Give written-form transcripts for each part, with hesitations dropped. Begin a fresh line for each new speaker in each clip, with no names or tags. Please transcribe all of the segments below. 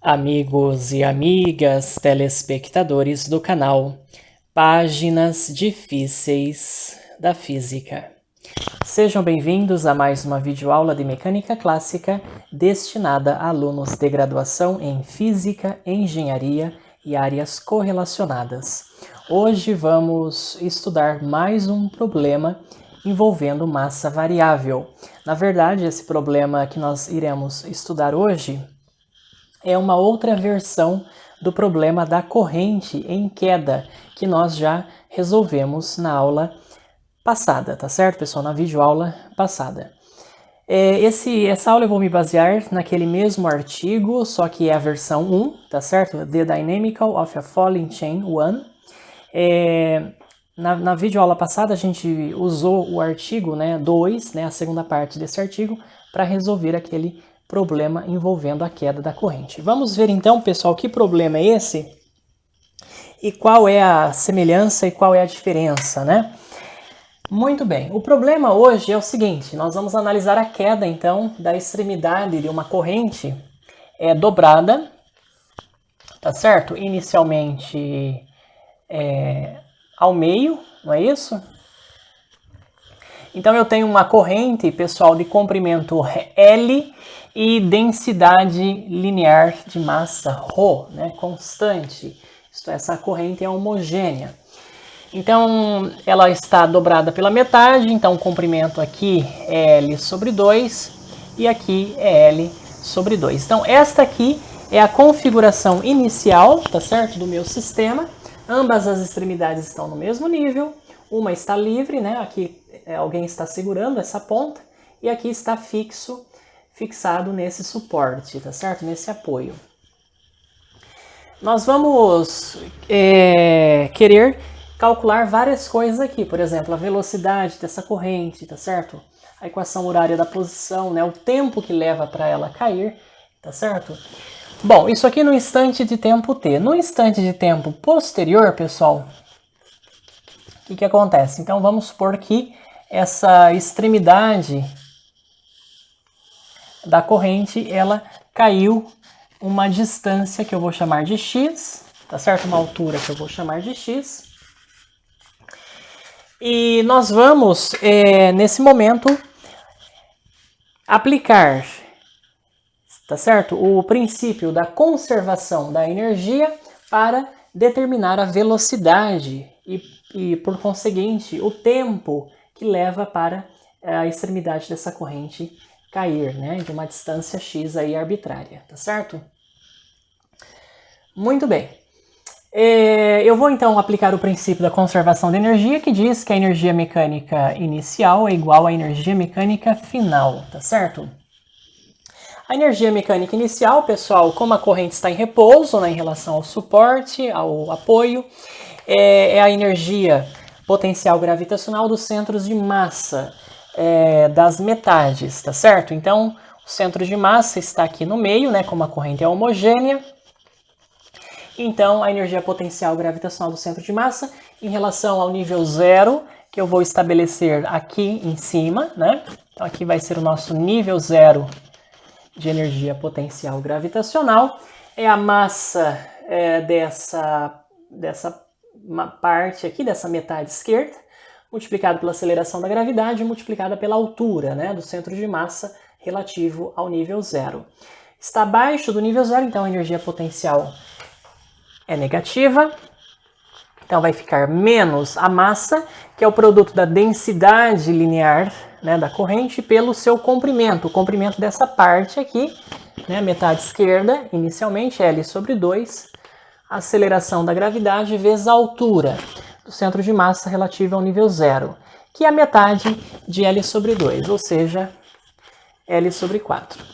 Amigos e amigas, telespectadores do canal Páginas Difíceis da Física. Sejam bem-vindos a mais uma videoaula de Mecânica Clássica destinada a alunos de graduação em Física, Engenharia e áreas correlacionadas. Hoje vamos estudar mais um problema envolvendo massa variável. Na verdade, esse problema que nós iremos estudar hoje é uma outra versão do problema da corrente em queda, que nós já resolvemos na aula passada, tá certo, pessoal? Na videoaula passada. Essa aula eu vou me basear naquele mesmo artigo, só que é a versão 1, tá certo? The Dynamical of a Falling Chain 1. Na videoaula passada a gente usou o artigo 2, a segunda parte desse artigo, para resolver aquele problema envolvendo a queda da corrente. Vamos ver então, pessoal, que problema é esse e qual é a semelhança e qual é a diferença, né? Muito bem, o problema hoje é o seguinte: nós vamos analisar a queda então da extremidade de uma corrente dobrada, tá certo? Inicialmente ao meio, não é isso? Então eu tenho uma corrente, pessoal, de comprimento L e densidade linear de massa ρ, constante. Isto é, essa corrente é homogênea. Então ela está dobrada pela metade, então o comprimento aqui é L sobre 2 e aqui é L sobre 2. Então esta aqui é a configuração inicial, tá certo, do meu sistema. Ambas as extremidades estão no mesmo nível, uma está livre, aqui alguém está segurando essa ponta, e aqui está fixado nesse suporte, tá certo? Nesse apoio. Nós vamos querer calcular várias coisas aqui, por exemplo, a velocidade dessa corrente, tá certo? A equação horária da posição, o tempo que leva para ela cair, tá certo? Bom, isso aqui no instante de tempo t. No instante de tempo posterior, pessoal, o que acontece? Então vamos supor que essa extremidade da corrente, ela caiu uma distância que eu vou chamar de x, tá certo? Uma altura que eu vou chamar de x. E nós vamos, nesse momento, aplicar, tá certo? O princípio da conservação da energia para determinar a velocidade e por conseguinte, o tempo que leva para a extremidade dessa corrente cair, de uma distância x aí arbitrária, tá certo? Muito bem. Eu vou então aplicar o princípio da conservação da energia, que diz que a energia mecânica inicial é igual à energia mecânica final, tá certo? A energia mecânica inicial, pessoal, como a corrente está em repouso, em relação ao suporte, ao apoio, é a energia potencial gravitacional dos centros de massa das metades, tá certo? Então, o centro de massa está aqui no meio, como a corrente é homogênea. Então, a energia potencial gravitacional do centro de massa em relação ao nível zero, que eu vou estabelecer aqui em cima, Então, aqui vai ser o nosso nível zero de energia potencial gravitacional. É a massa dessa parte aqui, dessa metade esquerda, multiplicado pela aceleração da gravidade, multiplicada pela altura do centro de massa relativo ao nível zero. Está abaixo do nível zero, então a energia potencial é negativa. Então vai ficar menos a massa, que é o produto da densidade linear da corrente pelo seu comprimento. O comprimento dessa parte aqui, a metade esquerda, inicialmente L sobre 2, a aceleração da gravidade vezes a altura do centro de massa relativa ao nível zero, que é a metade de L sobre 2, ou seja, L sobre 4.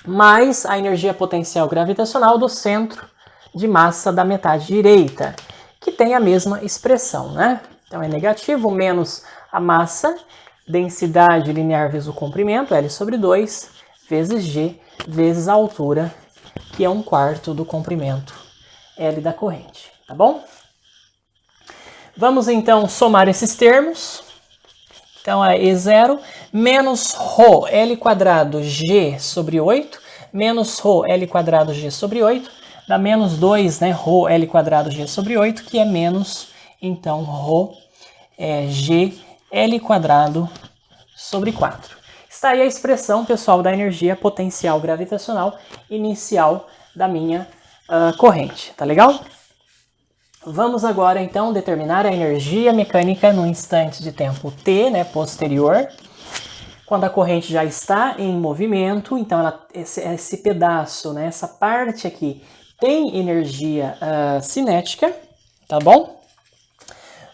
Mais a energia potencial gravitacional do centro de massa da metade direita, que tem a mesma expressão, Então é negativo menos a massa, densidade linear vezes o comprimento, L sobre 2, vezes G, vezes a altura, que é 1/4 do comprimento L da corrente, tá bom? Vamos então somar esses termos. Então é E0 menos ρ L² G sobre 8 menos ρ L quadrado G sobre 8, dá menos 2, né, ρ L quadrado G sobre 8, que é menos, então, ρ G L quadrado sobre 4. Está aí a expressão, pessoal, da energia potencial gravitacional inicial da minha corrente, tá legal? Vamos agora, então, determinar a energia mecânica no instante de tempo t, né, posterior, quando a corrente já está em movimento. Então, esse pedaço, né, essa parte aqui, tem energia cinética, tá bom?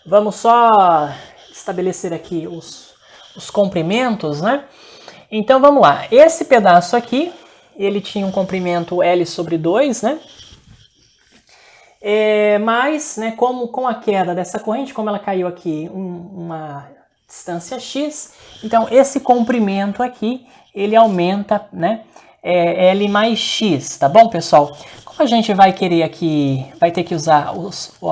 Vamos só estabelecer aqui os comprimentos, né? Então, vamos lá. Esse pedaço aqui, ele tinha um comprimento L sobre 2, né? Mas, né, com a queda dessa corrente, como ela caiu aqui uma distância x, então esse comprimento aqui, ele aumenta, né, L mais x, tá bom, pessoal? Como a gente vai querer aqui, vai ter que usar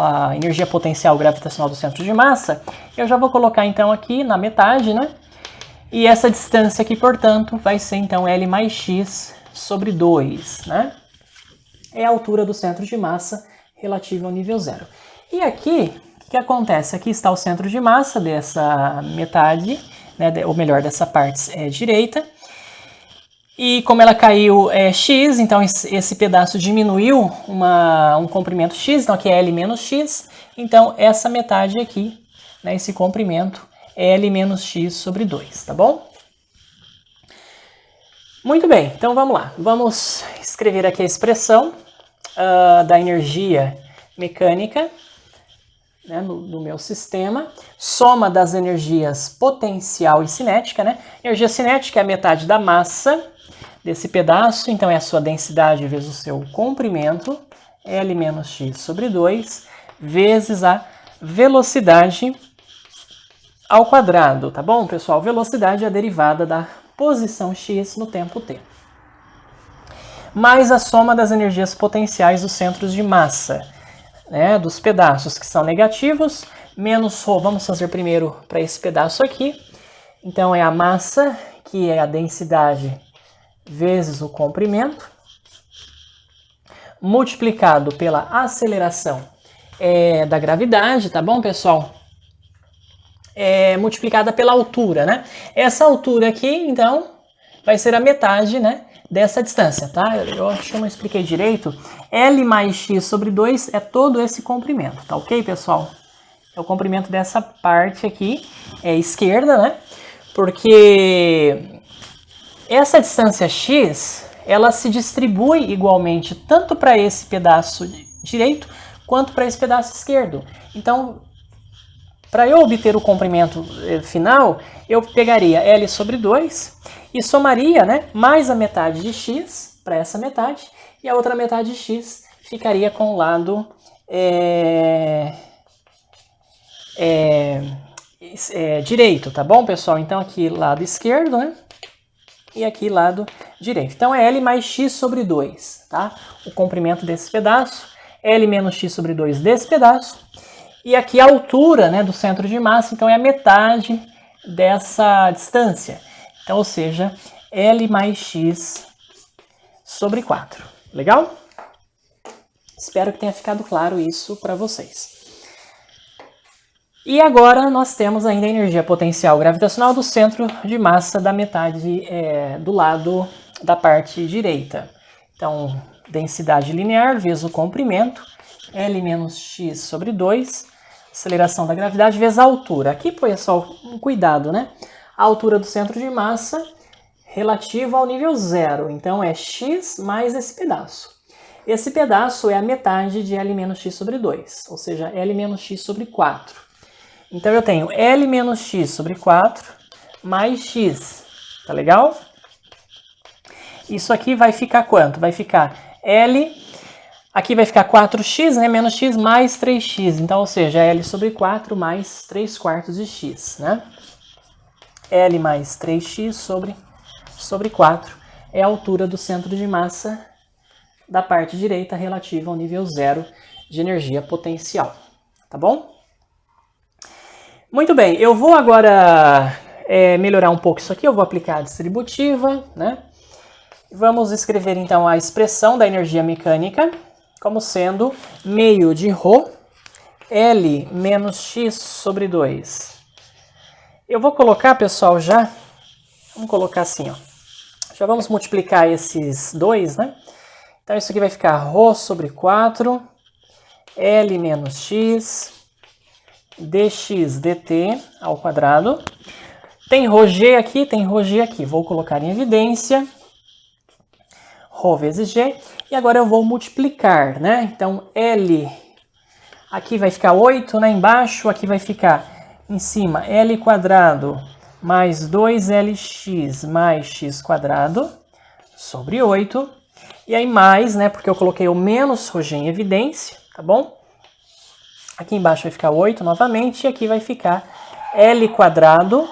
a energia potencial gravitacional do centro de massa, eu já vou colocar então aqui na metade, né? E essa distância aqui, portanto, vai ser então L mais x sobre 2, né? É a altura do centro de massa relativa ao nível zero. E aqui, o que acontece? Aqui está o centro de massa dessa metade, né, ou melhor, dessa parte direita. E como ela caiu x, então esse pedaço diminuiu um comprimento x, então aqui é L menos x. Então essa metade aqui, né, esse comprimento, é L menos x sobre 2, tá bom? Muito bem, então vamos lá. Vamos escrever aqui a expressão da energia mecânica, né, no meu sistema, soma das energias potencial e cinética, né? Energia cinética é a metade da massa desse pedaço, então é a sua densidade vezes o seu comprimento, L menos x sobre 2, vezes a velocidade ao quadrado, tá bom, pessoal? Velocidade é a derivada da posição x no tempo t. Mais a soma das energias potenciais dos centros de massa, né, dos pedaços que são negativos, menos ρ, vamos fazer primeiro para esse pedaço aqui. Então é a massa, que é a densidade vezes o comprimento, multiplicado pela aceleração da gravidade, tá bom, pessoal? Multiplicada pela altura, né? Essa altura aqui, então, vai ser a metade, né, dessa distância, tá? Eu acho que eu não expliquei direito. L mais x sobre 2 é todo esse comprimento, tá ok, pessoal? É o comprimento dessa parte aqui, esquerda, né? Porque essa distância x, ela se distribui igualmente tanto para esse pedaço direito quanto para esse pedaço esquerdo. Então, para eu obter o comprimento final, eu pegaria L sobre 2 e somaria, né, mais a metade de x para essa metade, e a outra metade de x ficaria com o lado direito, tá bom, pessoal? Então aqui lado esquerdo, né? E aqui lado direito. Então é L mais x sobre 2, tá? O comprimento desse pedaço, L menos x sobre 2 desse pedaço. E aqui a altura, né, do centro de massa, então é a metade dessa distância. Então, ou seja, L mais x sobre 4. Legal? Espero que tenha ficado claro isso para vocês. E agora nós temos ainda a energia potencial gravitacional do centro de massa da metade do lado da parte direita. Então, densidade linear vezes o comprimento, L menos x sobre 2, aceleração da gravidade vezes a altura. Aqui, pessoal, um cuidado, né? A altura do centro de massa relativa ao nível zero. Então, é x mais esse pedaço. Esse pedaço é a metade de L menos x sobre 2, ou seja, L menos x sobre 4. Então, eu tenho L menos x sobre 4 mais x, tá legal? Isso aqui vai ficar quanto? Vai ficar L, aqui vai ficar 4x, né, menos x mais 3x. Então, ou seja, L sobre 4 mais 3 quartos de x, né? L mais 3x sobre 4 é a altura do centro de massa da parte direita relativa ao nível zero de energia potencial, tá bom? Muito bem, eu vou agora melhorar um pouco isso aqui, eu vou aplicar a distributiva, né? Vamos escrever então a expressão da energia mecânica como sendo meio de ρ L menos x sobre 2. Eu vou colocar, pessoal, vamos colocar assim, ó. Já vamos multiplicar esses dois, né? Então isso aqui vai ficar ρ sobre 4, L menos x, dx dt ao quadrado. Tem ρg aqui, tem ρg aqui. Vou colocar em evidência. Rho vezes G, e agora eu vou multiplicar, né? Então, L, aqui vai ficar 8, né? Embaixo, aqui vai ficar em cima L quadrado mais 2LX mais x quadrado sobre 8. E aí mais, né? Porque eu coloquei o menos ρg em evidência, tá bom? Aqui embaixo vai ficar 8 novamente, e aqui vai ficar L quadrado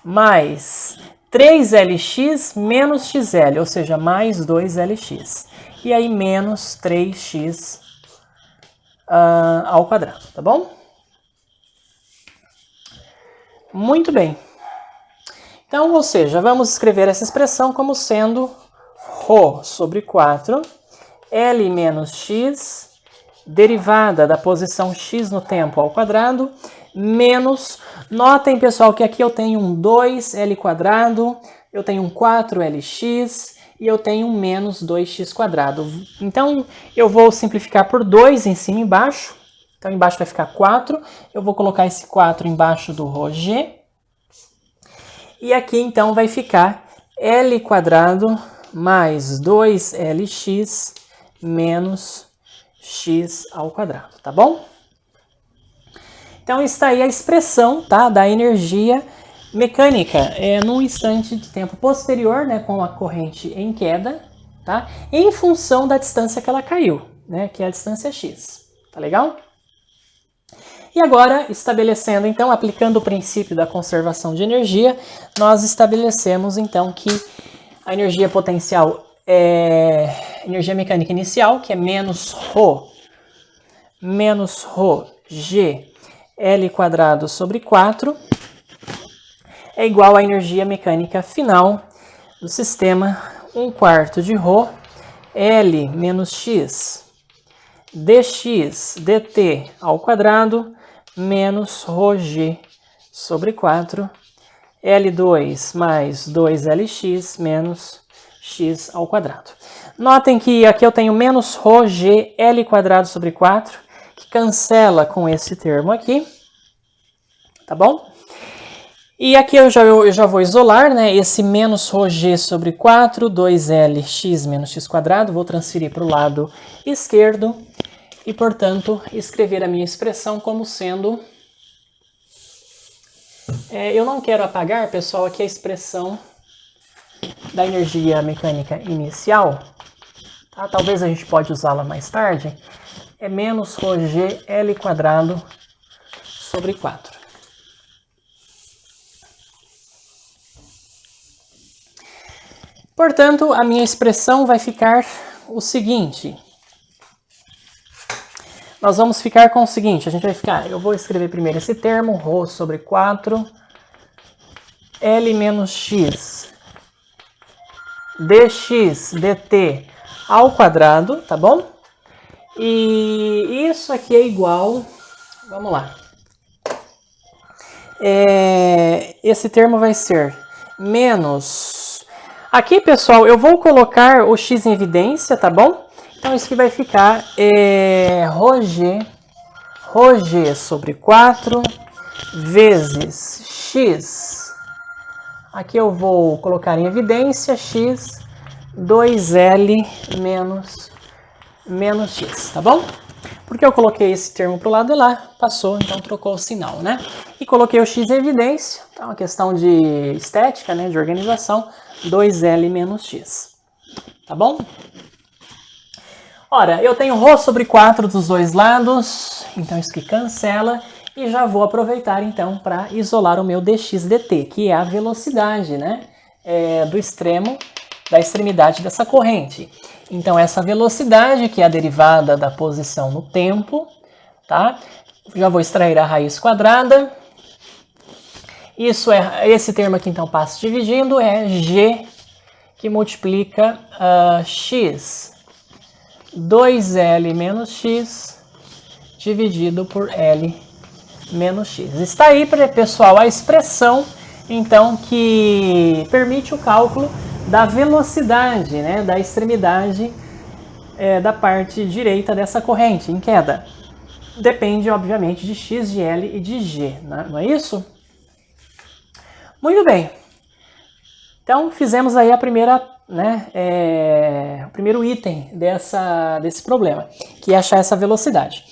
mais 3LX menos XL, ou seja, mais 2LX. E aí, menos 3x ao quadrado, tá bom? Muito bem. Então, ou seja, vamos escrever essa expressão como sendo ρ sobre 4, L menos x, derivada da posição x no tempo ao quadrado, menos, notem, pessoal, que aqui eu tenho um 2L quadrado, eu tenho um 4LX e eu tenho um menos 2x quadrado. Então, eu vou simplificar por 2 em cima e embaixo. Então, embaixo vai ficar 4. Eu vou colocar esse 4 embaixo do ρg. E aqui, então, vai ficar L quadrado mais 2LX menos x ao quadrado, tá bom? Então, está aí a expressão, tá, da energia mecânica num instante de tempo posterior, né, com a corrente em queda, tá, em função da distância que ela caiu, né, que é a distância x. Tá legal? E agora, estabelecendo, então, aplicando o princípio da conservação de energia, nós estabelecemos, então, que a energia potencial energia mecânica inicial, que é menos ρg L quadrado sobre 4, é igual à energia mecânica final do sistema 1/4 de ρ L menos x dx dt ao quadrado menos ρg sobre 4 L2 mais 2LX menos x ao quadrado. Notem que aqui eu tenho menos ρg L quadrado sobre 4, que cancela com esse termo aqui, tá bom? E aqui eu já vou isolar, né, esse menos ρg sobre 4, 2lx menos x quadrado, vou transferir para o lado esquerdo e, portanto, escrever a minha expressão como sendo... eu não quero apagar, pessoal, aqui a expressão da energia mecânica inicial, tá? Talvez a gente pode usá-la mais tarde, é menos ρg L quadrado sobre 4. Portanto, a minha expressão vai ficar o seguinte. Nós vamos ficar com o seguinte, eu vou escrever primeiro esse termo, ρ sobre 4, L menos x, dx dt ao quadrado, tá bom? E isso aqui é igual, vamos lá. Esse termo vai ser menos... Aqui, pessoal, eu vou colocar o x em evidência, tá bom? Então, isso aqui vai ficar ρg sobre 4 vezes x. Aqui eu vou colocar em evidência x 2L menos x, tá bom? Porque eu coloquei esse termo para o lado de lá, passou, então trocou o sinal, né? E coloquei o x em evidência, tá? Uma questão de estética, né? De organização, 2L menos x, tá bom? Ora, eu tenho ρ sobre 4 dos dois lados, então isso aqui cancela, e já vou aproveitar então para isolar o meu dx dt, que é a velocidade, né, da extremidade dessa corrente. Então essa velocidade, que é a derivada da posição no tempo, tá? Já vou extrair a raiz quadrada. Esse termo aqui então passa dividindo, é g que multiplica x 2L menos x dividido por L menos x. Está aí, pessoal, a expressão, então, que permite o cálculo da velocidade, né, da extremidade da parte direita dessa corrente em queda. Depende, obviamente, de x, de L e de g, né? Não é isso? Muito bem. Então, fizemos aí a primeira, o primeiro item desse problema, que é achar essa velocidade.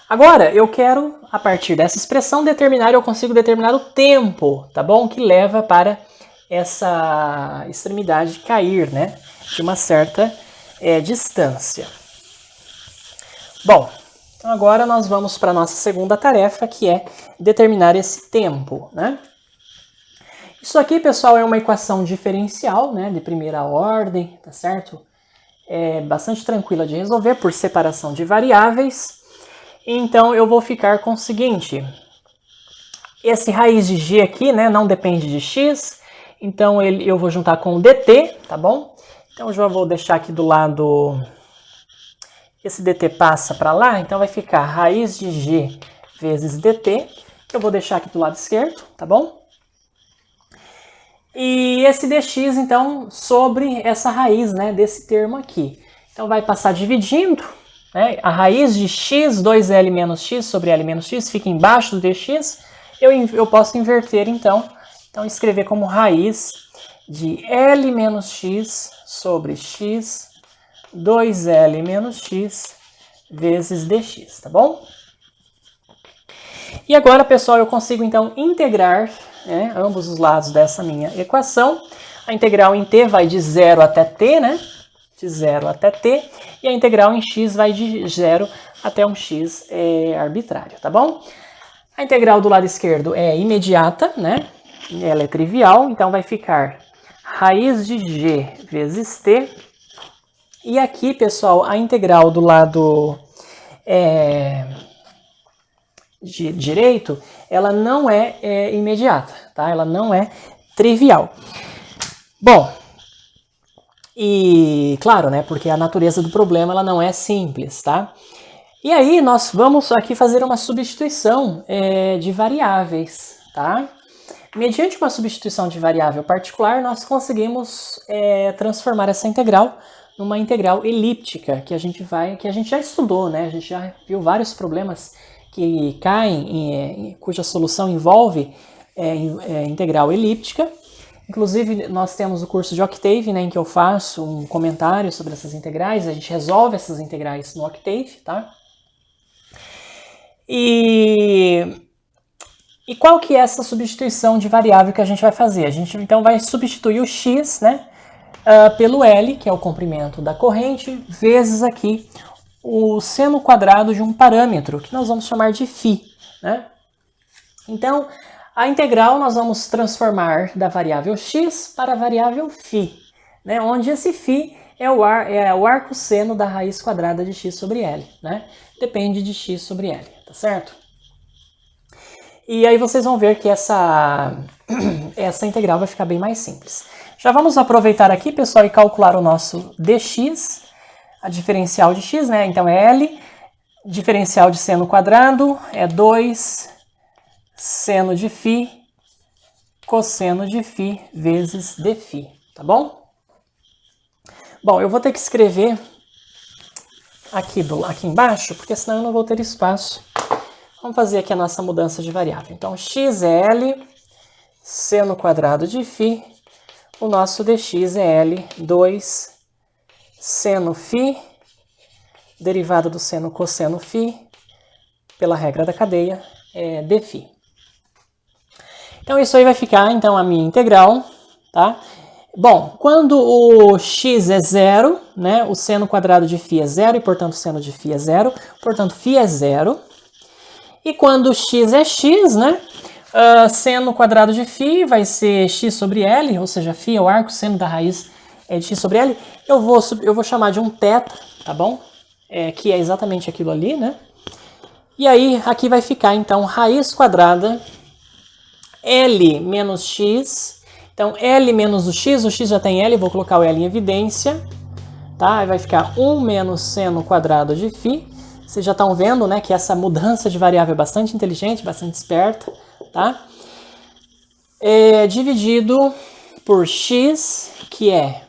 Agora, eu quero, a partir dessa expressão, eu consigo determinar o tempo, tá bom? Que leva para essa extremidade cair, né? De uma certa distância. Bom, então agora nós vamos para a nossa segunda tarefa, que é determinar esse tempo, né? Isso aqui, pessoal, é uma equação diferencial, né, de primeira ordem, tá certo? É bastante tranquila de resolver por separação de variáveis. Então, eu vou ficar com o seguinte. Esse raiz de g aqui, né, não depende de x. Então, eu vou juntar com o dt, tá bom? Então, eu já vou deixar aqui do lado... Esse dt passa para lá, então vai ficar raiz de g vezes dt. Que eu vou deixar aqui do lado esquerdo, tá bom? E esse dx, então, sobre essa raiz, né, desse termo aqui. Então, vai passar dividindo, né, a raiz de x, 2L menos x sobre L menos x, fica embaixo do dx. Eu posso inverter, então escrever como raiz de L menos x sobre x, 2L menos x vezes dx, tá bom? E agora, pessoal, eu consigo, então, integrar ambos os lados dessa minha equação. A integral em t vai de 0 até t, né? De 0 até t. E a integral em x vai de 0 até um x arbitrário, tá bom? A integral do lado esquerdo é imediata, né? Ela é trivial, então vai ficar raiz de g vezes t. E aqui, pessoal, a integral do lado direito, ela não é imediata, tá? Ela não é trivial. Bom, e claro, né, porque a natureza do problema ela não é simples, tá? E aí nós vamos aqui fazer uma substituição de variáveis, tá? Mediante uma substituição de variável particular, nós conseguimos transformar essa integral numa integral elíptica, que a gente já estudou, né? A gente já viu vários problemas que caem, cuja solução envolve integral elíptica. Inclusive, nós temos o curso de Octave, né, em que eu faço um comentário sobre essas integrais, a gente resolve essas integrais no Octave, tá? E qual que é essa substituição de variável que a gente vai fazer? A gente, então, vai substituir o x, né, pelo L, que é o comprimento da corrente, vezes aqui o seno quadrado de um parâmetro, que nós vamos chamar de φ, né? Então, a integral nós vamos transformar da variável x para a variável φ, né? Onde esse φ é o arcosseno da raiz quadrada de x sobre L, né? Depende de x sobre L, tá certo? E aí vocês vão ver que essa integral vai ficar bem mais simples. Já vamos aproveitar aqui, pessoal, e calcular o nosso dx, a diferencial de x, né? Então é L, diferencial de seno quadrado é 2 seno de φ, cosseno de φ vezes dφ, tá bom? Bom, eu vou ter que escrever aqui embaixo, porque senão eu não vou ter espaço. Vamos fazer aqui a nossa mudança de variável. Então, x é L, seno quadrado de φ, o nosso dx é L, 2 seno φ, derivada do seno cosseno φ, pela regra da cadeia, é dφ. Então, isso aí vai ficar, então, a minha integral, tá? Bom, quando o x é zero, né, o seno quadrado de φ é zero, e, portanto, o seno de φ é zero, portanto, φ é zero. E quando x é x, né, seno quadrado de φ vai ser x sobre L, ou seja, φ é o arcosseno da raiz de x sobre L. Eu vou chamar de um θ, tá bom? Que é exatamente aquilo ali, né? E aí, aqui vai ficar, então, raiz quadrada L menos x, Então, L menos o x já tem L, vou colocar o L em evidência, tá? Aí vai ficar 1 menos seno quadrado de φ. Vocês já estão vendo, né, que essa mudança de variável é bastante inteligente, bastante esperta, tá? Dividido por x, que é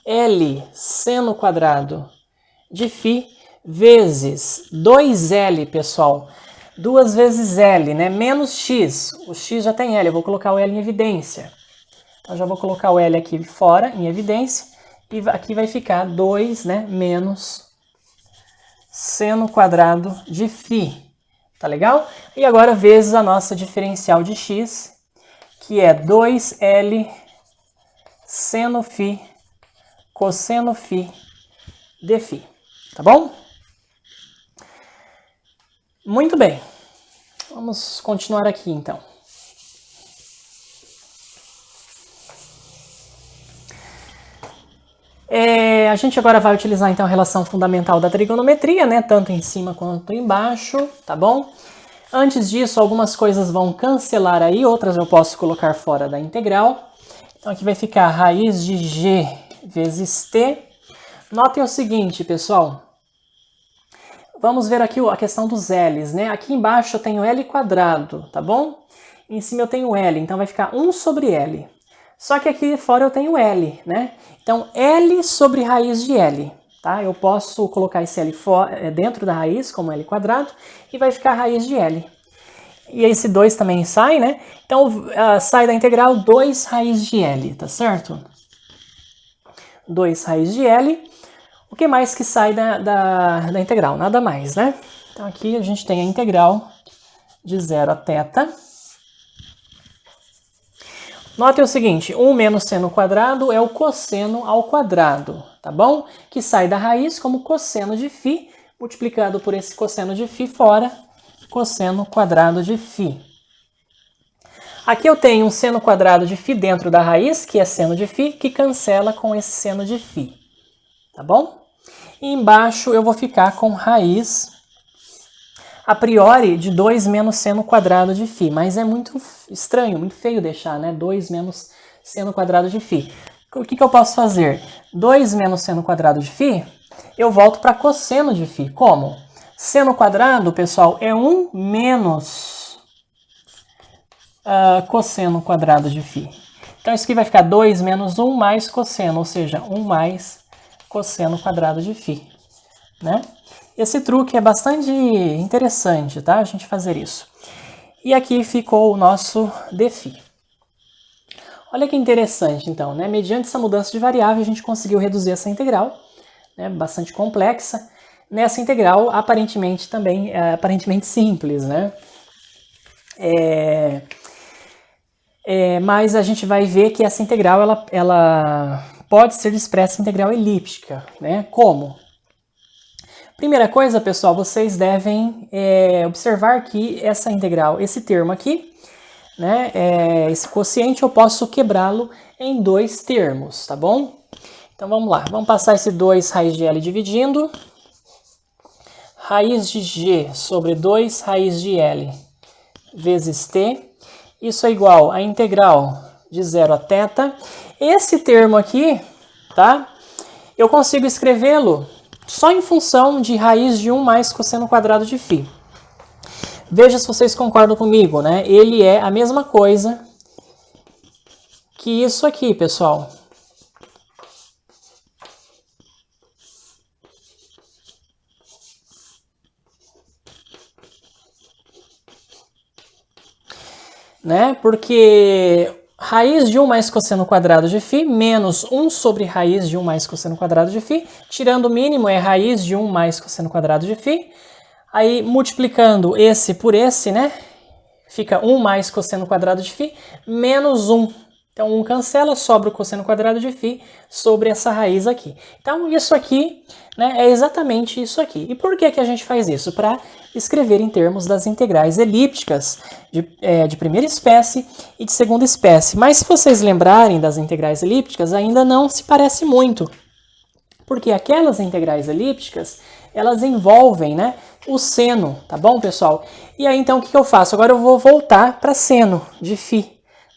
L seno quadrado de φ, vezes 2L, pessoal. 2 vezes L, né? Menos x. O x já tem L, eu vou colocar o L em evidência. Então, já vou colocar o L aqui fora, em evidência. E aqui vai ficar 2, né? Menos seno quadrado de φ. Tá legal? E agora, vezes a nossa diferencial de x, que é 2L seno φ cosseno φ de φ. Tá bom? Muito bem. Vamos continuar aqui, então. A gente agora vai utilizar, então, a relação fundamental da trigonometria, né? Tanto em cima quanto embaixo, tá bom? Antes disso, algumas coisas vão cancelar aí, outras eu posso colocar fora da integral. Então, aqui vai ficar raiz de g vezes t. Notem o seguinte, pessoal. Vamos ver aqui a questão dos L's, né? Aqui embaixo eu tenho L quadrado, tá bom? Em cima eu tenho L, então vai ficar 1 sobre L. Só que aqui fora eu tenho L, né? Então, L sobre raiz de L, tá? Eu posso colocar esse L dentro da raiz, como L quadrado, e vai ficar a raiz de L. E esse 2 também sai, né? Então, sai da integral 2 raiz de L, tá certo? 2 raiz de L. O que mais que sai da integral? Nada mais, né? Então, aqui a gente tem a integral de 0 a θ. Notem o seguinte, 1 menos seno quadrado é o cosseno ao quadrado, tá bom? Que sai da raiz como cosseno de φ, multiplicado por esse cosseno de φ fora, cosseno quadrado de φ. Aqui eu tenho um seno quadrado de φ dentro da raiz, que é seno de φ, que cancela com esse seno de φ, tá bom? E embaixo eu vou ficar com raiz, a priori, de 2 menos seno quadrado de φ, mas é muito estranho, muito feio deixar, né? 2 menos seno quadrado de φ. O que eu posso fazer? 2 menos seno quadrado de φ, eu volto para cosseno de φ. Como? Seno quadrado, pessoal, é 1 menos cosseno quadrado de φ. Então, isso aqui vai ficar 2 menos 1 mais cosseno, ou seja, 1 mais cosseno quadrado de φ, né? Esse truque é bastante interessante, tá? A gente fazer isso. E aqui ficou o nosso dφ. Olha que interessante, então, né? Mediante essa mudança de variável, a gente conseguiu reduzir essa integral, né? Bastante complexa. Nessa integral, aparentemente também, aparentemente simples, né? Mas a gente vai ver que essa integral, ela pode ser expressa em integral elíptica, né? Como? Primeira coisa, pessoal, vocês devem observar que essa integral, esse termo aqui, né, esse quociente, eu posso quebrá-lo em 2 termos, tá bom? Então vamos lá, vamos passar esse 2 raiz de L dividindo. Raiz de G sobre 2 raiz de L vezes T. Isso é igual a integral de 0 a θ. Esse termo aqui, tá? Eu consigo escrevê-lo só em função de raiz de 1 mais cosseno quadrado de φ. Veja se vocês concordam comigo, né? Ele é a mesma coisa que isso aqui, pessoal. Né? Porque raiz de 1 mais cosseno quadrado de φ menos 1 sobre raiz de 1 mais cosseno quadrado de φ, tirando o mínimo é raiz de 1 mais cosseno quadrado de φ, aí multiplicando esse por esse, né, fica 1 mais cosseno quadrado de φ menos 1. Então 1 cancela, sobra o cosseno quadrado de φ sobre essa raiz aqui. Então isso aqui, né, é exatamente isso aqui. E por que a gente faz isso? Para escrever em termos das integrais elípticas de primeira espécie e de segunda espécie. Mas se vocês lembrarem das integrais elípticas, ainda não se parece muito. Porque aquelas integrais elípticas, elas envolvem, né, o seno, tá bom, pessoal? E aí, então, o que eu faço? Agora eu vou voltar para seno de φ,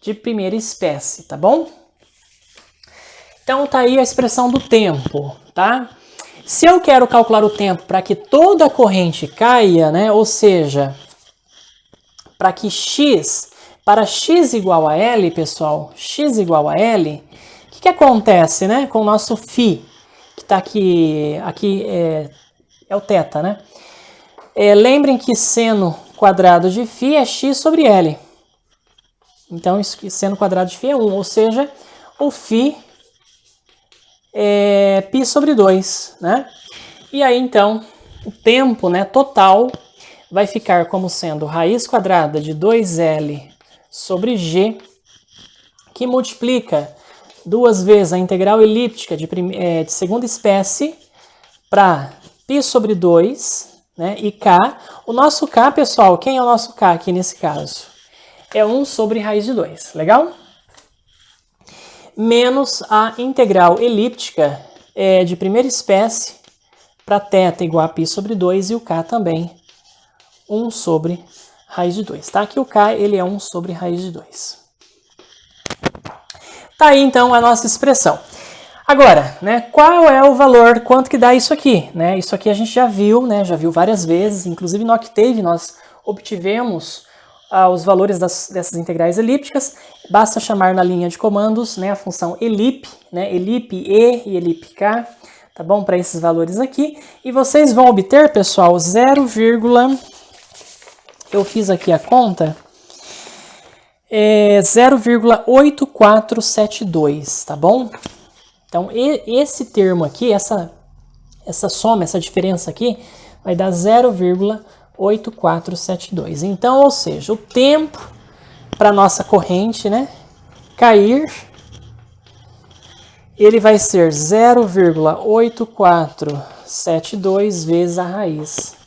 de primeira espécie, tá bom? Então tá aí a expressão do tempo, tá? Se eu quero calcular o tempo para que toda a corrente caia, né? Ou seja, para que para x igual a L, pessoal, x igual a L, o que acontece, né, com o nosso φ, que está aqui é o θ, né? Lembrem que seno quadrado de φ é x sobre L. Então, seno quadrado de φ é 1, ou seja, o φ é π sobre 2, né? E aí, então, o tempo, né, total vai ficar como sendo raiz quadrada de 2L sobre G, que multiplica duas vezes a integral elíptica de segunda espécie para π sobre 2, né, e K. O nosso K, pessoal, quem é o nosso K aqui nesse caso? É 1 sobre raiz de 2, legal? Menos a integral elíptica de primeira espécie para θ igual a π sobre 2 e o K também 1 sobre raiz de 2, tá? Aqui o K, ele é 1 sobre raiz de 2. Tá aí, então, a nossa expressão. Agora, né, qual é o valor, quanto que dá isso aqui? Né? Isso aqui a gente já viu, né, já viu várias vezes, inclusive no Octave nós obtivemos os valores dessas integrais elípticas. Basta chamar na linha de comandos, né, a função elip, né, elip E e elip K, tá bom? Para esses valores aqui. E vocês vão obter, pessoal, 0, eu fiz aqui a conta, 0,8472, tá bom? Então, esse termo aqui, essa soma, essa diferença aqui, vai dar 0,8472. Então, ou seja, o tempo para nossa corrente, né, cair, ele vai ser 0,8472 vezes a raiz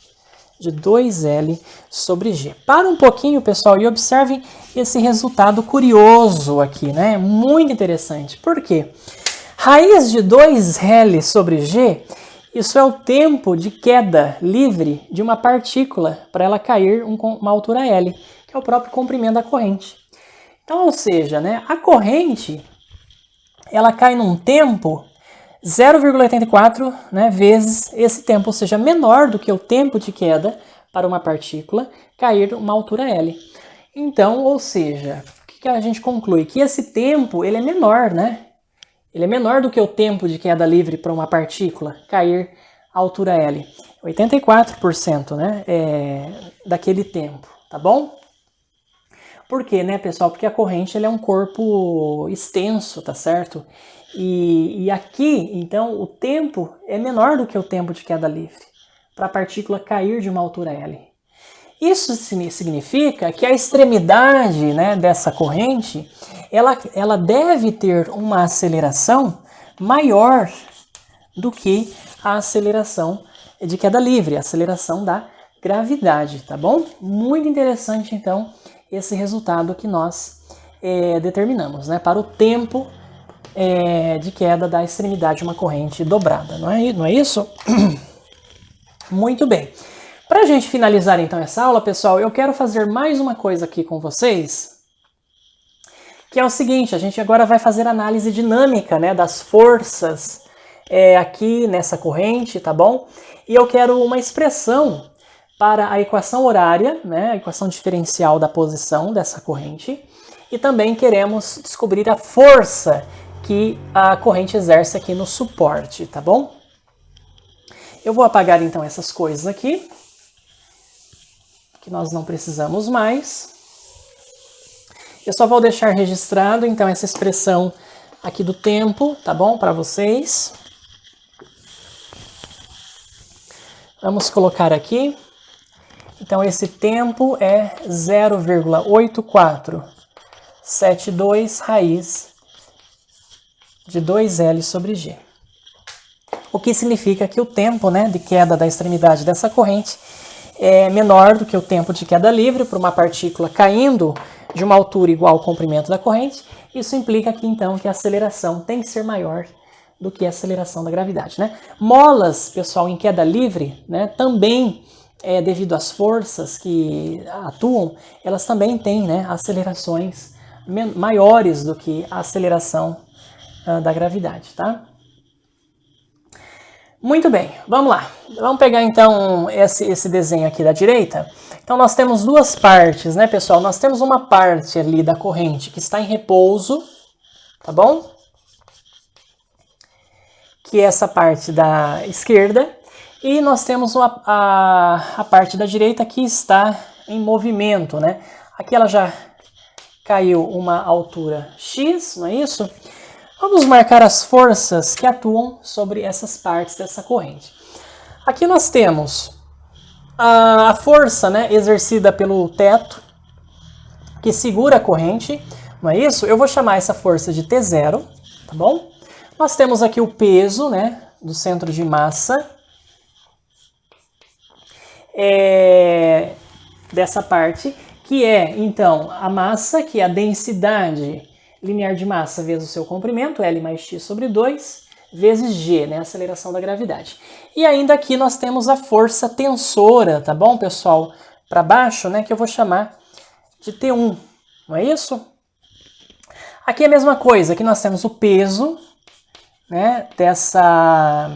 de 2L sobre G. Para um pouquinho, pessoal, e observem esse resultado curioso aqui, né? Muito interessante. Por quê? Raiz de 2L sobre G, isso é o tempo de queda livre de uma partícula para ela cair uma altura L, que é o próprio comprimento da corrente. Então, ou seja, né, a corrente, ela cai num tempo 0,84, né, vezes esse tempo, ou seja, menor do que o tempo de queda para uma partícula cair uma altura L. Então, ou seja, o que a gente conclui? Que esse tempo, ele é menor, né? Ele é menor do que o tempo de queda livre para uma partícula cair à altura L. 84%, né, daquele tempo, tá bom? Por quê, né, pessoal? Porque a corrente ela é um corpo extenso, tá certo? E aqui, então, o tempo é menor do que o tempo de queda livre para a partícula cair de uma altura L. Isso significa que a extremidade, né, dessa corrente, ela deve ter uma aceleração maior do que a aceleração de queda livre, a aceleração da gravidade, tá bom? Muito interessante, então, esse resultado que nós determinamos, né, para o tempo de queda da extremidade de uma corrente dobrada, não é isso? Muito bem. Para a gente finalizar então essa aula, pessoal, eu quero fazer mais uma coisa aqui com vocês, que é o seguinte: a gente agora vai fazer análise dinâmica, né, das forças aqui nessa corrente, tá bom? E eu quero uma expressão para a equação horária, né, a equação diferencial da posição dessa corrente, e também queremos descobrir a força que a corrente exerce aqui no suporte, tá bom? Eu vou apagar então essas coisas aqui, que nós não precisamos mais. Eu só vou deixar registrado então essa expressão aqui do tempo, tá bom? Para vocês. Vamos colocar aqui. Então esse tempo é 0,8472 raiz de 2L sobre G. O que significa que o tempo, né, de queda da extremidade dessa corrente é menor do que o tempo de queda livre para uma partícula caindo de uma altura igual ao comprimento da corrente. Isso implica aqui, então, que a aceleração tem que ser maior do que a aceleração da gravidade, né? Molas, pessoal, em queda livre, né, também devido às forças que atuam, elas também têm, né, acelerações maiores do que a aceleração da gravidade, tá? Muito bem, vamos lá. Vamos pegar então esse desenho aqui da direita. Então nós temos duas partes, né, pessoal? Nós temos uma parte ali da corrente que está em repouso, tá bom? Que é essa parte da esquerda. E nós temos a parte da direita que está em movimento, né? Aqui ela já caiu uma altura x, não é isso? Vamos marcar as forças que atuam sobre essas partes dessa corrente. Aqui nós temos a força, né, exercida pelo teto, que segura a corrente, não é isso? Eu vou chamar essa força de T0, tá bom? Nós temos aqui o peso, né, do centro de massa, dessa parte, que é, então, a massa, que é a densidade linear de massa vezes o seu comprimento, L mais x sobre 2, vezes g, né, a aceleração da gravidade. E ainda aqui nós temos a força tensora, tá bom, pessoal? Para baixo, né, que eu vou chamar de T1, não é isso? Aqui é a mesma coisa, aqui nós temos o peso, né, dessa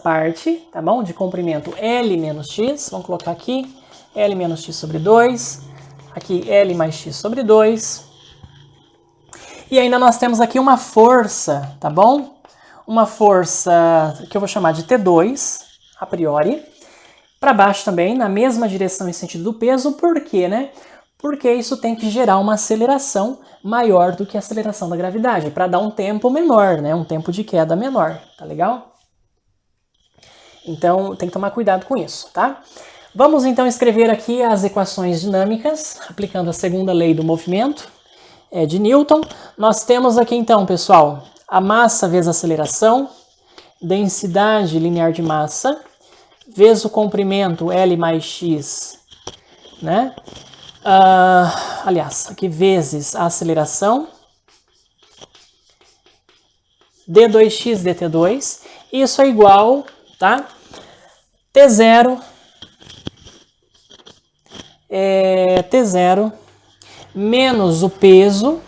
parte, tá bom? De comprimento L menos x, vamos colocar aqui, L menos x sobre 2, aqui L mais x sobre 2. E ainda nós temos aqui uma força, tá bom? Uma força que eu vou chamar de T2, a priori. Para baixo também, na mesma direção e sentido do peso. Por quê, né? Porque isso tem que gerar uma aceleração maior do que a aceleração da gravidade, para dar um tempo menor, né? Um tempo de queda menor, tá legal? Então tem que tomar cuidado com isso, tá? Vamos então escrever aqui as equações dinâmicas, aplicando a segunda lei do movimento de Newton. Nós temos aqui então, pessoal, a massa vezes a aceleração, densidade linear de massa, vezes o comprimento L mais x, né? Aliás, aqui vezes a aceleração, d2x dt2, isso é igual, tá? T0 menos o peso,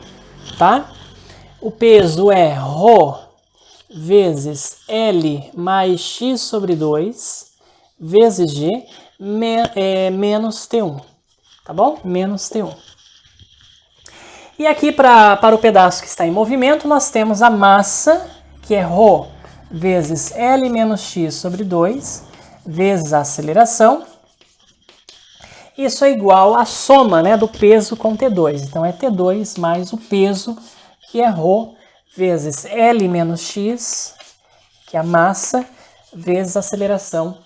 tá? O peso é ρ vezes L mais x sobre 2 vezes g menos T1, tá bom? Menos T1. E aqui para o pedaço que está em movimento, nós temos a massa, que é ρ vezes L menos x sobre 2 vezes a aceleração. Isso é igual à soma, né, do peso com T2. Então é T2 mais o peso, que é ρ, vezes L menos x, que é a massa, vezes a aceleração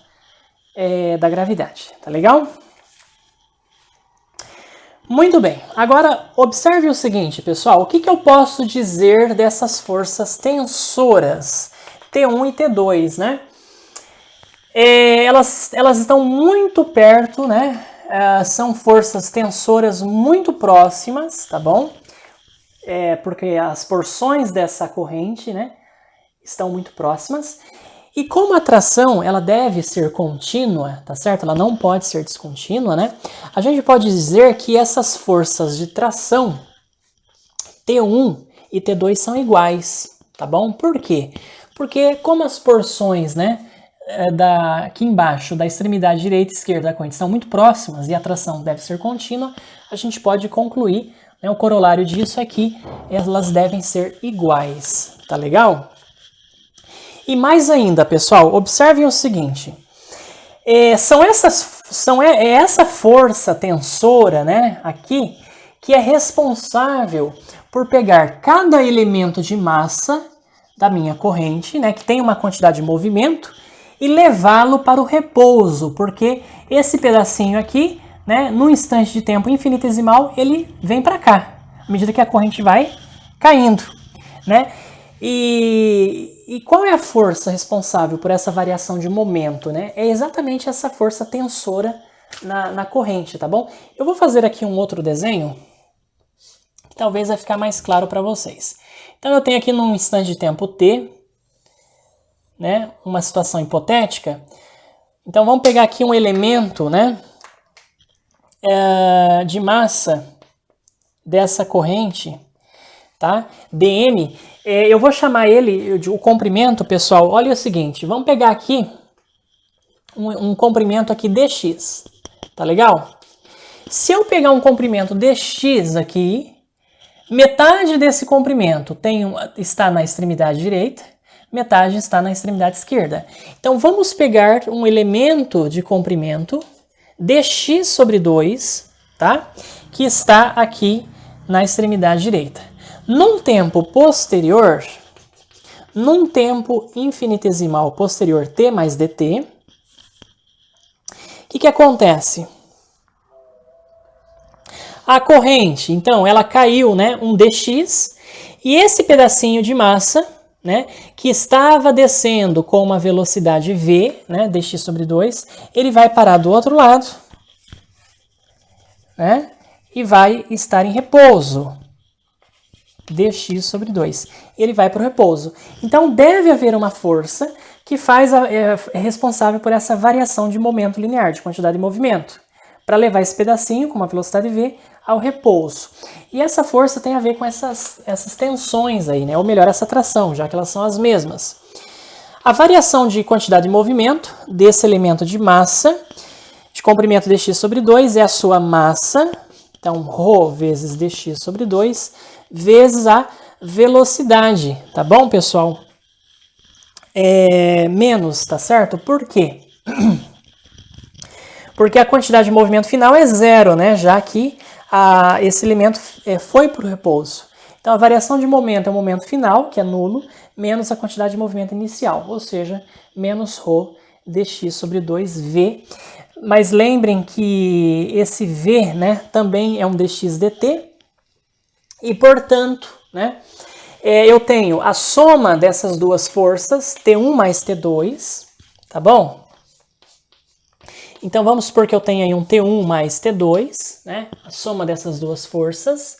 da gravidade. Tá legal? Muito bem. Agora, observe o seguinte, pessoal. O que eu posso dizer dessas forças tensoras? T1 e T2, né? Elas estão muito perto, né? São forças tensoras muito próximas, tá bom? Porque as porções dessa corrente, né, estão muito próximas. E como a tração ela deve ser contínua, tá certo? Ela não pode ser descontínua, né? A gente pode dizer que essas forças de tração T1 e T2 são iguais, tá bom? Por quê? Porque como as porções, né, aqui embaixo, da extremidade direita e esquerda da corrente são muito próximas e a tração deve ser contínua, a gente pode concluir, né, o corolário disso é que elas devem ser iguais, tá legal? E mais ainda, pessoal, observem o seguinte, essa força tensora, né, aqui, que é responsável por pegar cada elemento de massa da minha corrente, né, que tem uma quantidade de movimento, e levá-lo para o repouso, porque esse pedacinho aqui, né, num instante de tempo infinitesimal, ele vem para cá, à medida que a corrente vai caindo, né? E qual é a força responsável por essa variação de momento, né? É exatamente essa força tensora na corrente, tá bom? Eu vou fazer aqui um outro desenho, que talvez vai ficar mais claro para vocês. Então eu tenho aqui num instante de tempo t, né, uma situação hipotética. Então vamos pegar aqui um elemento, né, de massa dessa corrente, tá? dm, eu vou chamar ele de o comprimento, pessoal. Olha o seguinte, vamos pegar aqui um comprimento aqui dx, tá legal? Se eu pegar um comprimento dx aqui, metade desse comprimento está na extremidade direita, metade está na extremidade esquerda. Então vamos pegar um elemento de comprimento dx sobre 2, tá? Que está aqui na extremidade direita. Num tempo posterior, num tempo infinitesimal posterior t mais dt, o que acontece? A corrente, então, ela caiu, né, um dx, e esse pedacinho de massa, né, que estava descendo com uma velocidade v, né, dx sobre 2, ele vai parar do outro lado, né, e vai estar em repouso, dx sobre 2. Ele vai para o repouso. Então, deve haver uma força que é responsável por essa variação de momento linear, de quantidade de movimento, para levar esse pedacinho com uma velocidade v ao repouso. E essa força tem a ver com essas tensões aí, né? Ou melhor, essa tração, já que elas são as mesmas. A variação de quantidade de movimento desse elemento de massa, de comprimento dx sobre 2, é a sua massa, então ρ vezes dx sobre 2, vezes a velocidade, tá bom, pessoal? Menos, tá certo? Por quê? Porque a quantidade de movimento final é zero, né? Já que esse elemento foi para o repouso. Então, a variação de momento é o momento final, que é nulo, menos a quantidade de movimento inicial, ou seja, menos ρ dx sobre 2v. Mas lembrem que esse v, né, também é um dx dt, e, portanto, né, eu tenho a soma dessas duas forças, T1 mais T2, tá bom? Então, vamos supor que eu tenho aí um T1 mais T2, né? A soma dessas duas forças,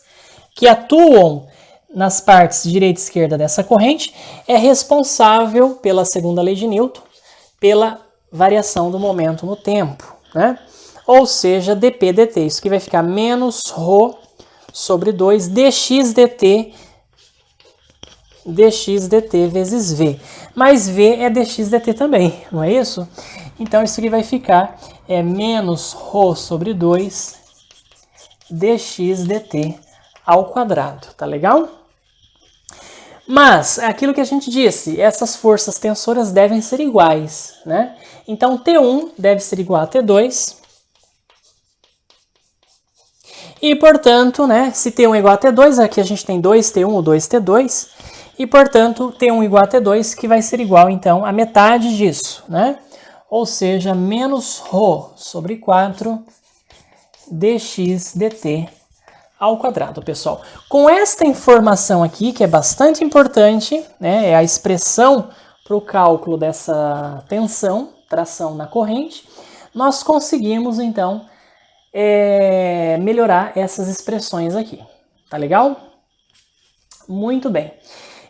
que atuam nas partes direita e esquerda dessa corrente, é responsável pela segunda lei de Newton, pela variação do momento no tempo, né? Ou seja, dp dt, isso que vai ficar menos ρ sobre 2 dx dt vezes v. Mas v é dx dt também, não é isso? Então, isso aqui vai ficar menos ρ sobre 2 dx dt ao quadrado, tá legal? Mas, aquilo que a gente disse, essas forças tensoras devem ser iguais, né? Então, T1 deve ser igual a T2. E, portanto, né, se T1 é igual a T2, aqui a gente tem 2T1 ou 2T2. E, portanto, T1 igual a T2, que vai ser igual, então, a metade disso, né? Ou seja, menos ρ sobre 4 dx dt ao quadrado, pessoal. Com esta informação aqui, que é bastante importante, né, é a expressão para o cálculo dessa tensão, tração na corrente, nós conseguimos, então, melhorar essas expressões aqui. Tá legal? Muito bem.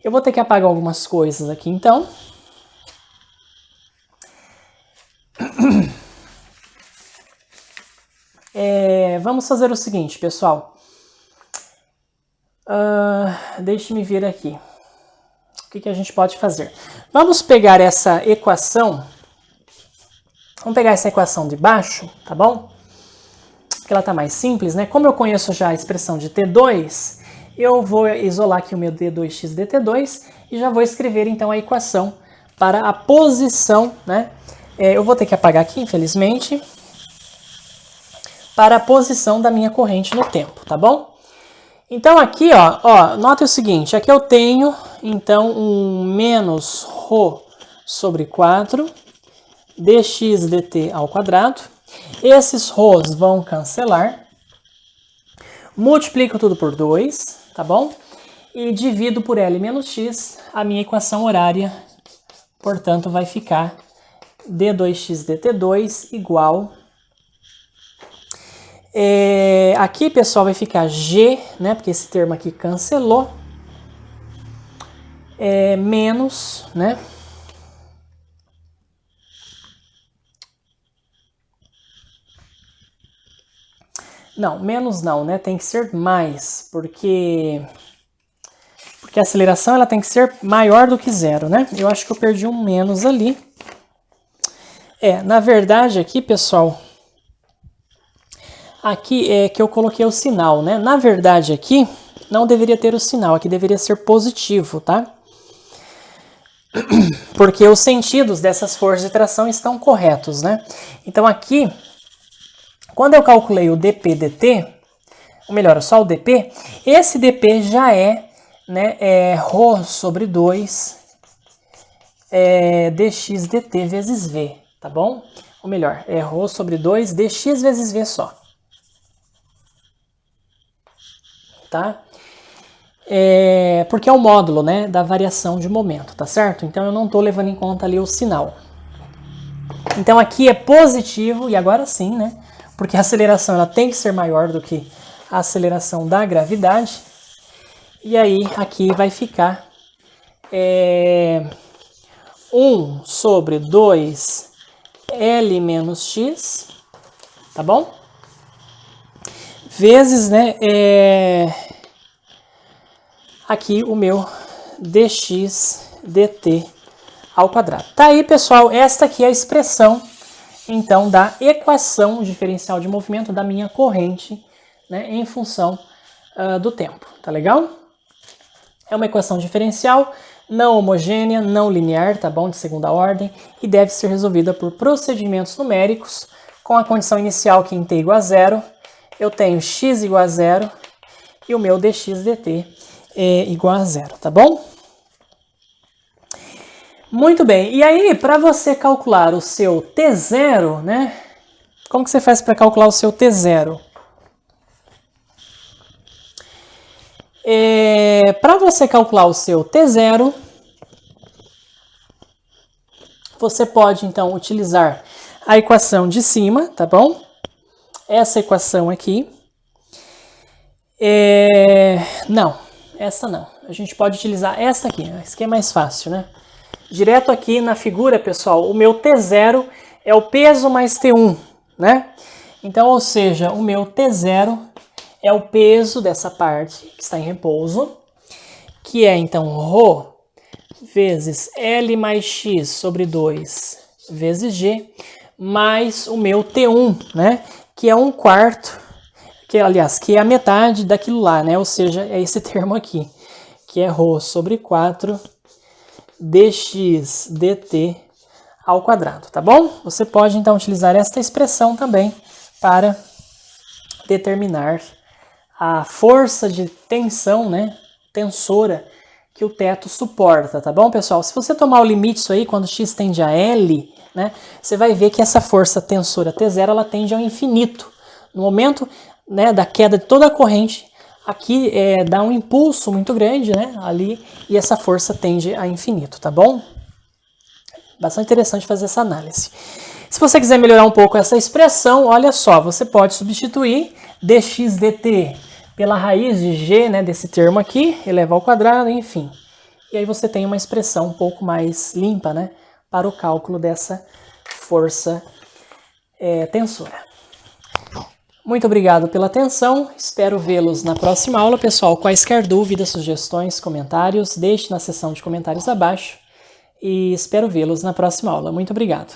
Eu vou ter que apagar algumas coisas aqui, então. Vamos fazer o seguinte, pessoal. Deixe-me ver aqui. O que a gente pode fazer? Vamos pegar essa equação. Vamos pegar essa equação de baixo, tá bom? Porque ela está mais simples, né? Como eu conheço já a expressão de T2, eu vou isolar aqui o meu d2x dt2 e já vou escrever, então, a equação para a posição, né? Eu vou ter que apagar aqui, infelizmente, para a posição da minha corrente no tempo, tá bom? Então, aqui, ó, nota o seguinte, aqui eu tenho, então, um menos ρ sobre 4 dx dt ao quadrado. Esses ρ's vão cancelar. Multiplico tudo por 2, tá bom? E divido por L menos X, a minha equação horária, portanto, vai ficar d2x dt2 igual... aqui, pessoal, vai ficar G, né? Porque esse termo aqui cancelou. Menos, né? Não, menos não, né? Tem que ser mais, porque a aceleração ela tem que ser maior do que zero, né? Eu acho que eu perdi um menos ali. Na verdade aqui, pessoal, aqui é que eu coloquei o sinal, né? Na verdade aqui não deveria ter o sinal, aqui deveria ser positivo, tá? Porque os sentidos dessas forças de tração estão corretos, né? Então aqui, quando eu calculei o dp/dt, ou melhor, só o dp, esse dp já é, né, ρ sobre 2 dx dt vezes v, tá bom? Ou melhor, é ρ sobre 2 dx vezes v só. Tá? Porque é o módulo, né, da variação de momento, tá certo? Então eu não estou levando em conta ali o sinal. Então aqui é positivo, e agora sim, né? Porque a aceleração ela tem que ser maior do que a aceleração da gravidade. E aí aqui vai ficar 1 sobre 2 L menos X, tá bom? Vezes, né, aqui o meu dx dt ao quadrado. Tá aí, pessoal, esta aqui é a expressão, então, da equação diferencial de movimento da minha corrente, né, em função do tempo, tá legal? É uma equação diferencial, não homogênea, não linear, tá bom, de segunda ordem, e deve ser resolvida por procedimentos numéricos, com a condição inicial que em t igual a zero, eu tenho x igual a zero, e o meu dx dt é igual a zero, tá bom? Muito bem, e aí, para você calcular o seu T0, né? Como que você faz para calcular o seu T0? Para você calcular o seu T0, você pode, então, utilizar a equação de cima, tá bom? Essa equação aqui. Não, essa não. A gente pode utilizar essa aqui, essa aqui é mais fácil, né? Direto aqui na figura, pessoal, o meu T0 é o peso mais T1, né? Então, ou seja, o meu T0 é o peso dessa parte que está em repouso, que é, então, ρ vezes L mais X sobre 2 vezes G, mais o meu T1, né? Que é 1/4, que é a metade daquilo lá, né? Ou seja, é esse termo aqui, que é ρ sobre 4 dx dt ao quadrado, tá bom? Você pode, então, utilizar esta expressão também para determinar a força de tensão, né, tensora, que o teto suporta, tá bom, pessoal? Se você tomar o limite isso aí, quando x tende a L, né, você vai ver que essa força tensora T0, ela tende ao infinito. No momento, né, da queda de toda a corrente, aqui dá um impulso muito grande, né, ali, e essa força tende a infinito, tá bom? Bastante interessante fazer essa análise. Se você quiser melhorar um pouco essa expressão, olha só, você pode substituir dx dt pela raiz de g, né, desse termo aqui, elevado ao quadrado, enfim. E aí você tem uma expressão um pouco mais limpa, né, para o cálculo dessa força tensora. Muito obrigado pela atenção, espero vê-los na próxima aula, pessoal. Quaisquer dúvidas, sugestões, comentários, deixe na seção de comentários abaixo e espero vê-los na próxima aula. Muito obrigado.